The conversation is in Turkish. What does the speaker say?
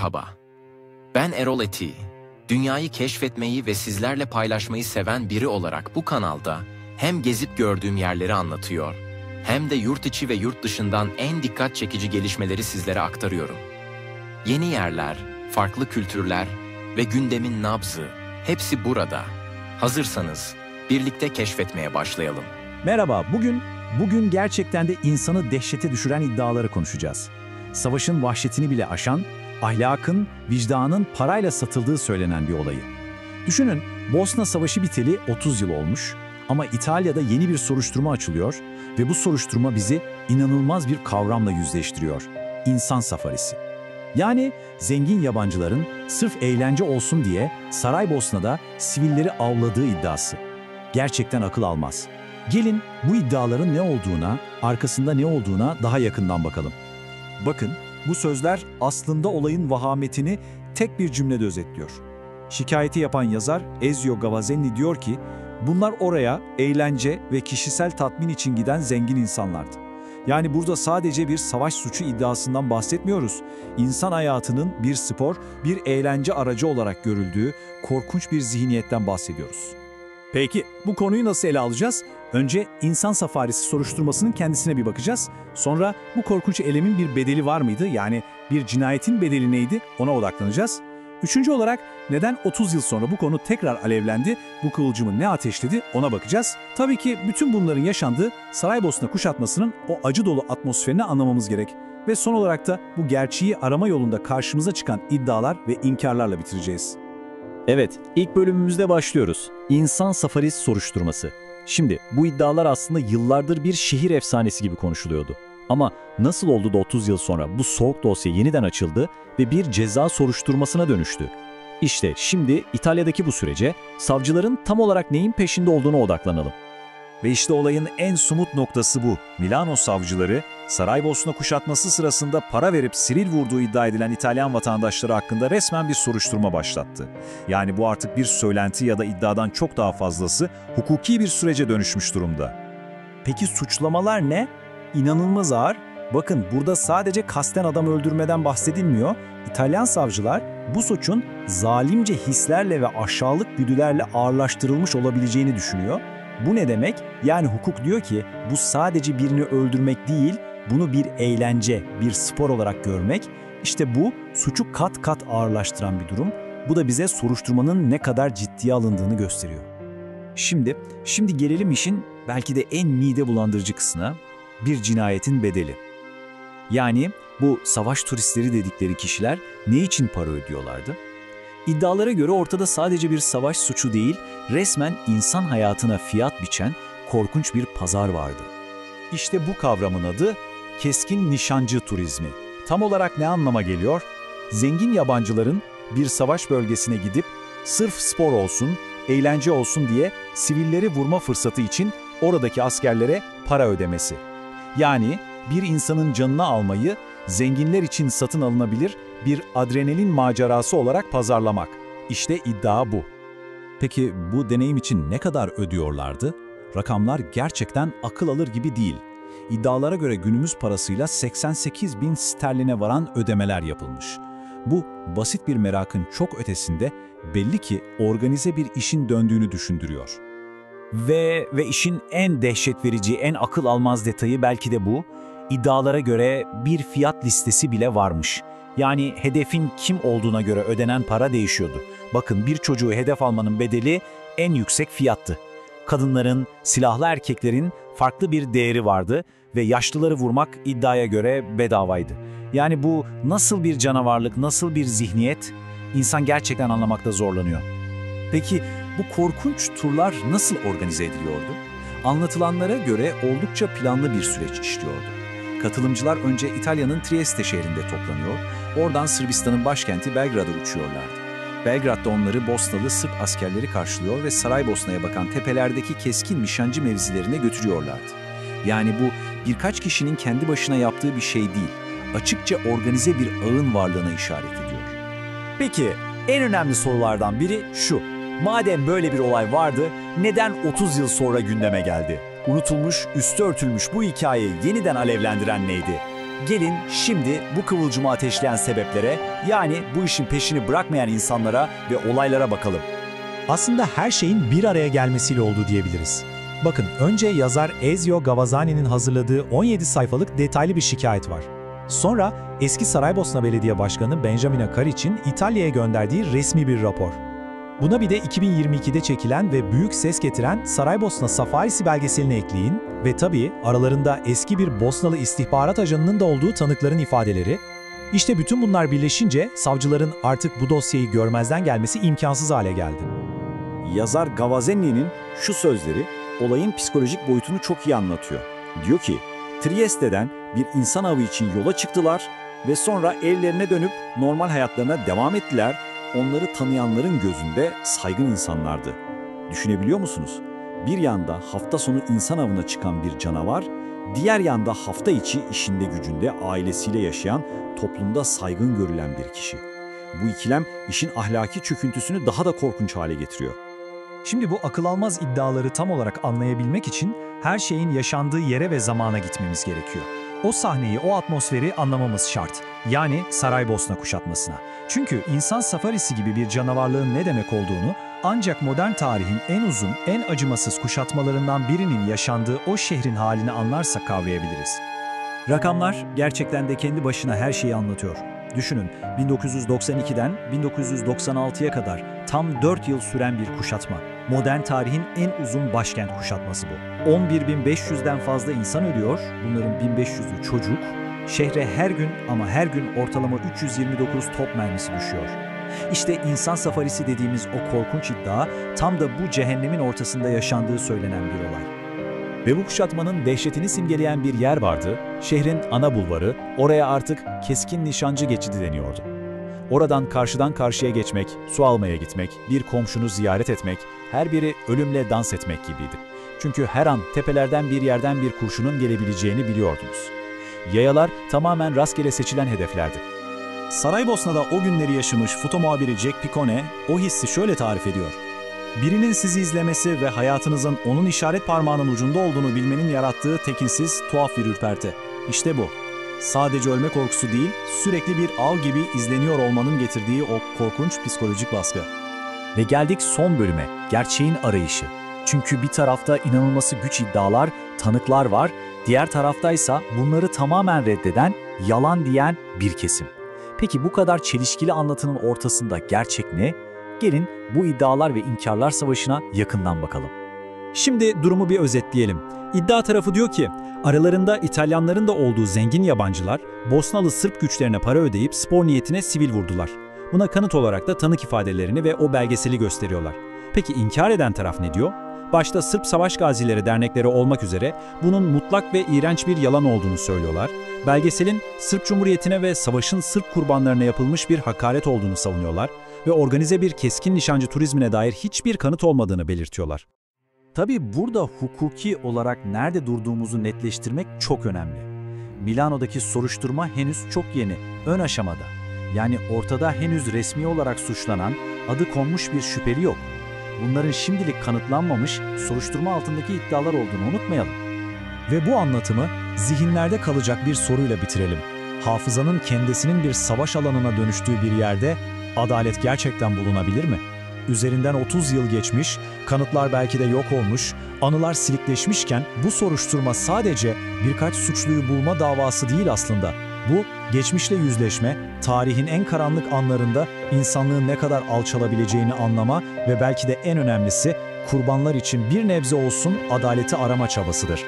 Merhaba, ben Erol Eti. Dünyayı keşfetmeyi ve sizlerle paylaşmayı seven biri olarak bu kanalda hem gezip gördüğüm yerleri anlatıyor, hem de yurt içi ve yurt dışından en dikkat çekici gelişmeleri sizlere aktarıyorum. Yeni yerler, farklı kültürler ve gündemin nabzı, hepsi burada. Hazırsanız birlikte keşfetmeye başlayalım. Merhaba, bugün gerçekten de insanı dehşete düşüren iddiaları konuşacağız. Savaşın vahşetini bile aşan, ahlakın, vicdanın parayla satıldığı söylenen bir olayı. Düşünün, Bosna Savaşı biteli 30 yıl olmuş ama İtalya'da yeni bir soruşturma açılıyor ve bu soruşturma bizi inanılmaz bir kavramla yüzleştiriyor. İnsan safarisi. Yani zengin yabancıların sırf eğlence olsun diye Saraybosna'da sivilleri avladığı iddiası. Gerçekten akıl almaz. Gelin bu iddiaların ne olduğuna, arkasında ne olduğuna daha yakından bakalım. Bakın, bu sözler aslında olayın vahametini tek bir cümlede özetliyor. Şikayeti yapan yazar Ezio Gavazzeni diyor ki, bunlar oraya eğlence ve kişisel tatmin için giden zengin insanlardı. Yani burada sadece bir savaş suçu iddiasından bahsetmiyoruz. İnsan hayatının bir spor, bir eğlence aracı olarak görüldüğü korkunç bir zihniyetten bahsediyoruz. Peki bu konuyu nasıl ele alacağız? Önce insan safarisi soruşturmasının kendisine bir bakacağız. Sonra bu korkunç eylemin bir bedeli var mıydı? Yani bir cinayetin bedeli neydi? Ona odaklanacağız. Üçüncü olarak neden 30 yıl sonra bu konu tekrar alevlendi? Bu kıvılcımı ne ateşledi? Ona bakacağız. Tabii ki bütün bunların yaşandığı Saraybosna kuşatmasının o acı dolu atmosferini anlamamız gerek. Ve son olarak da bu gerçeği arama yolunda karşımıza çıkan iddialar ve inkarlarla bitireceğiz. Evet, ilk bölümümüzde başlıyoruz. İnsan safarisi soruşturması. Şimdi bu iddialar aslında yıllardır bir şehir efsanesi gibi konuşuluyordu. Ama nasıl oldu da 30 yıl sonra bu soğuk dosya yeniden açıldı ve bir ceza soruşturmasına dönüştü? İşte şimdi İtalya'daki bu sürece savcıların tam olarak neyin peşinde olduğuna odaklanalım. Ve işte olayın en somut noktası bu. Milano savcıları Saraybosna kuşatması sırasında para verip sivil vurduğu iddia edilen İtalyan vatandaşları hakkında resmen bir soruşturma başlattı. Yani bu artık bir söylenti ya da iddiadan çok daha fazlası hukuki bir sürece dönüşmüş durumda. Peki suçlamalar ne? İnanılmaz ağır. Bakın burada sadece kasten adam öldürmeden bahsedilmiyor. İtalyan savcılar bu suçun zalimce hislerle ve aşağılık güdülerle ağırlaştırılmış olabileceğini düşünüyor. Bu ne demek? Yani hukuk diyor ki bu sadece birini öldürmek değil, bunu bir eğlence, bir spor olarak görmek. İşte bu suçu kat kat ağırlaştıran bir durum. Bu da bize soruşturmanın ne kadar ciddiye alındığını gösteriyor. Şimdi gelelim işin belki de en mide bulandırıcı kısmına, bir cinayetin bedeli. Yani bu savaş turistleri dedikleri kişiler ne için para ödüyorlardı? İddialara göre ortada sadece bir savaş suçu değil, resmen insan hayatına fiyat biçen korkunç bir pazar vardı. İşte bu kavramın adı keskin nişancı turizmi. Tam olarak ne anlama geliyor? Zengin yabancıların bir savaş bölgesine gidip sırf spor olsun, eğlence olsun diye sivilleri vurma fırsatı için oradaki askerlere para ödemesi. Yani bir insanın canını almayı zenginler için satın alınabilir bir adrenalin macerası olarak pazarlamak. İşte iddia bu. Peki bu deneyim için ne kadar ödüyorlardı? Rakamlar gerçekten akıl alır gibi değil. İddialara göre günümüz parasıyla 88 bin sterline varan ödemeler yapılmış. Bu basit bir merakın çok ötesinde belli ki organize bir işin döndüğünü düşündürüyor. Ve işin en dehşet verici, en akıl almaz detayı belki de bu. İddialara göre bir fiyat listesi bile varmış. Yani hedefin kim olduğuna göre ödenen para değişiyordu. Bakın bir çocuğu hedef almanın bedeli en yüksek fiyattı. Kadınların, silahlı erkeklerin farklı bir değeri vardı ve yaşlıları vurmak iddiaya göre bedavaydı. Yani bu nasıl bir canavarlık, nasıl bir zihniyet? İnsan gerçekten anlamakta zorlanıyor. Peki bu korkunç turlar nasıl organize ediliyordu? Anlatılanlara göre oldukça planlı bir süreç işliyordu. Katılımcılar önce İtalya'nın Trieste şehrinde toplanıyor, oradan Sırbistan'ın başkenti Belgrad'a uçuyorlardı. Belgrad'da onları Bosnalı Sırp askerleri karşılıyor ve Saraybosna'ya bakan tepelerdeki keskin nişancı mevzilerine götürüyorlardı. Yani bu birkaç kişinin kendi başına yaptığı bir şey değil, açıkça organize bir ağın varlığına işaret ediyor. Peki en önemli sorulardan biri şu: madem böyle bir olay vardı, neden 30 yıl sonra gündeme geldi? Unutulmuş, üstü örtülmüş bu hikayeyi yeniden alevlendiren neydi? Gelin şimdi bu kıvılcımı ateşleyen sebeplere, yani bu işin peşini bırakmayan insanlara ve olaylara bakalım. Aslında her şeyin bir araya gelmesiyle oldu diyebiliriz. Bakın, önce yazar Ezio Gavazzani'nin hazırladığı 17 sayfalık detaylı bir şikayet var. Sonra eski Saraybosna Belediye Başkanı Benjamin Akaric'in İtalya'ya gönderdiği resmi bir rapor. Buna bir de 2022'de çekilen ve büyük ses getiren Saraybosna Safarisi belgeselini ekleyin ve tabii aralarında eski bir Bosnalı istihbarat ajanının da olduğu tanıkların ifadeleri. İşte bütün bunlar birleşince savcıların artık bu dosyayı görmezden gelmesi imkansız hale geldi. Yazar Gavazzani'nin şu sözleri olayın psikolojik boyutunu çok iyi anlatıyor. Diyor ki, Trieste'den bir insan avı için yola çıktılar ve sonra evlerine dönüp normal hayatlarına devam ettiler. Onları tanıyanların gözünde saygın insanlardı. Düşünebiliyor musunuz? Bir yanda hafta sonu insan avına çıkan bir canavar, diğer yanda hafta içi işinde gücünde ailesiyle yaşayan, toplumda saygın görülen bir kişi. Bu ikilem işin ahlaki çöküntüsünü daha da korkunç hale getiriyor. Şimdi bu akıl almaz iddiaları tam olarak anlayabilmek için her şeyin yaşandığı yere ve zamana gitmemiz gerekiyor. O sahneyi, o atmosferi anlamamız şart. Yani Saraybosna kuşatmasına. Çünkü insan safarisi gibi bir canavarlığın ne demek olduğunu ancak modern tarihin en uzun, en acımasız kuşatmalarından birinin yaşandığı o şehrin halini anlarsak kavrayabiliriz. Rakamlar gerçekten de kendi başına her şeyi anlatıyor. Düşünün, 1992'den 1996'ya kadar tam 4 yıl süren bir kuşatma. Modern tarihin en uzun başkent kuşatması bu. 11.500'den fazla insan ölüyor, bunların 1500'ü çocuk. Şehre her gün ama her gün ortalama 329 top mermisi düşüyor. İşte insan safarisi dediğimiz o korkunç iddia tam da bu cehennemin ortasında yaşandığı söylenen bir olay. Ve bu kuşatmanın dehşetini simgeleyen bir yer vardı, şehrin ana bulvarı, oraya artık keskin nişancı geçidi deniyordu. Oradan karşıdan karşıya geçmek, su almaya gitmek, bir komşunu ziyaret etmek, her biri ölümle dans etmek gibiydi. Çünkü her an tepelerden bir yerden bir kurşunun gelebileceğini biliyordunuz. Yayalar tamamen rastgele seçilen hedeflerdi. Saraybosna'da o günleri yaşamış foto muhabiri Jack Picone o hissi şöyle tarif ediyor. Birinin sizi izlemesi ve hayatınızın onun işaret parmağının ucunda olduğunu bilmenin yarattığı tekinsiz, tuhaf bir ürperti. İşte bu. Sadece ölme korkusu değil, sürekli bir av gibi izleniyor olmanın getirdiği o korkunç psikolojik baskı. Ve geldik son bölüme, gerçeğin arayışı. Çünkü bir tarafta inanılması güç iddialar, tanıklar var, diğer taraftaysa bunları tamamen reddeden, yalan diyen bir kesim. Peki bu kadar çelişkili anlatının ortasında gerçek ne? Gelin bu iddialar ve inkarlar savaşına yakından bakalım. Şimdi durumu bir özetleyelim. İddia tarafı diyor ki, aralarında İtalyanların da olduğu zengin yabancılar, Bosnalı Sırp güçlerine para ödeyip spor niyetine sivil vurdular. Buna kanıt olarak da tanık ifadelerini ve o belgeseli gösteriyorlar. Peki inkar eden taraf ne diyor? Başta Sırp Savaş Gazileri dernekleri olmak üzere bunun mutlak ve iğrenç bir yalan olduğunu söylüyorlar. Belgeselin Sırp Cumhuriyeti'ne ve savaşın Sırp kurbanlarına yapılmış bir hakaret olduğunu savunuyorlar ve organize bir keskin nişancı turizmine dair hiçbir kanıt olmadığını belirtiyorlar. Tabii burada hukuki olarak nerede durduğumuzu netleştirmek çok önemli. Milano'daki soruşturma henüz çok yeni, ön aşamada. Yani ortada henüz resmi olarak suçlanan, adı konmuş bir şüpheli yok. Bunların şimdilik kanıtlanmamış, soruşturma altındaki iddialar olduğunu unutmayalım. Ve bu anlatımı zihinlerde kalacak bir soruyla bitirelim. Hafızanın kendisinin bir savaş alanına dönüştüğü bir yerde adalet gerçekten bulunabilir mi? Üzerinden 30 yıl geçmiş, kanıtlar belki de yok olmuş, anılar silikleşmişken bu soruşturma sadece birkaç suçluyu bulma davası değil aslında. Bu, geçmişle yüzleşme, tarihin en karanlık anlarında insanlığın ne kadar alçalabileceğini anlama ve belki de en önemlisi, kurbanlar için bir nebze olsun adaleti arama çabasıdır.